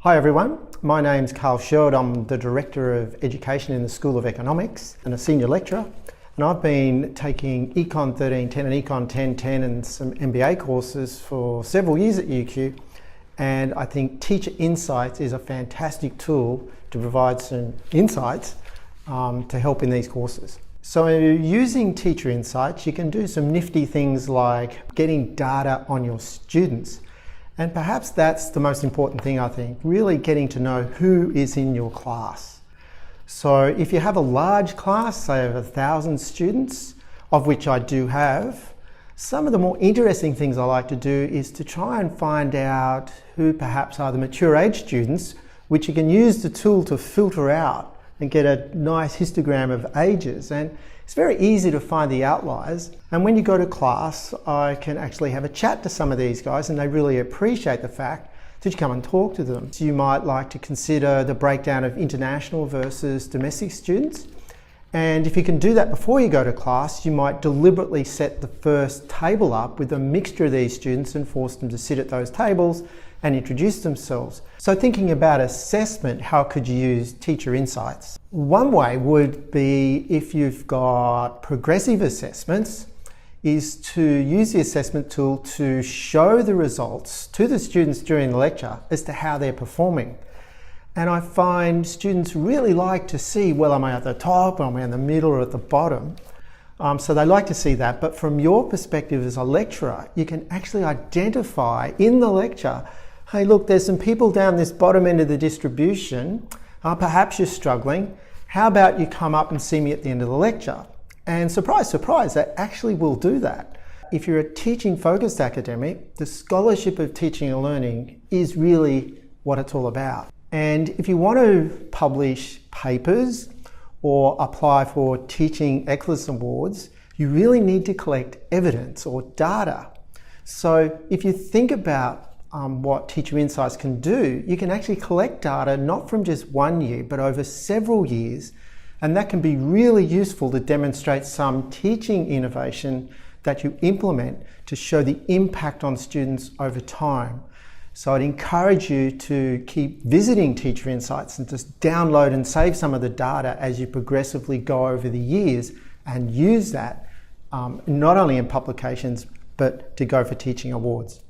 Hi everyone, my name's Sherwood. I'm the Director of Education in the School of Economics and a Senior Lecturer. And I've been taking Econ 1310 and Econ 1010 and some MBA courses for several years at UQ. And I think Teacher Insights is a fantastic tool to provide some insights to help in these courses. So using Teacher Insights, you can do some nifty things like getting data on your students. And perhaps that's the most important thing, I think, really getting to know who is in your class. So if you have a large class, say of 1,000 students, of which I do have, some of the more interesting things I like to do is to try and find out who perhaps are the mature age students, which you can use the tool to filter out and get a nice histogram of ages. And it's very easy to find the outliers. And when you go to class, I can actually have a chat to some of these guys and they really appreciate the fact that you come and talk to them. So you might like to consider the breakdown of international versus domestic students. And if you can do that before you go to class, you might deliberately set the first table up with a mixture of these students and force them to sit at those tables and introduce themselves. So thinking about assessment, how could you use Teacher Insights? One way would be, if you've got progressive assessments, is to use the assessment tool to show the results to the students during the lecture as to how they're performing. And I find students really like to see, well, am I at the top, or am I in the middle, or at the bottom? So they like to see that. But from your perspective as a lecturer, you can actually identify in the lecture, hey, look, there's some people down this bottom end of the distribution. Perhaps you're struggling. How about you come up and see me at the end of the lecture? And surprise, surprise, they actually will do that. If you're a teaching-focused academic, the scholarship of teaching and learning is really what it's all about. And if you want to publish papers or apply for Teaching Excellence Awards, you really need to collect evidence or data. So if you think about what Teacher Insights can do, you can actually collect data not from just 1 year, but over several years. And that can be really useful to demonstrate some teaching innovation that you implement to show the impact on students over time. So I'd encourage you to keep visiting Teacher Insights and just download and save some of the data as you progressively go over the years and use that not only in publications, but to go for teaching awards.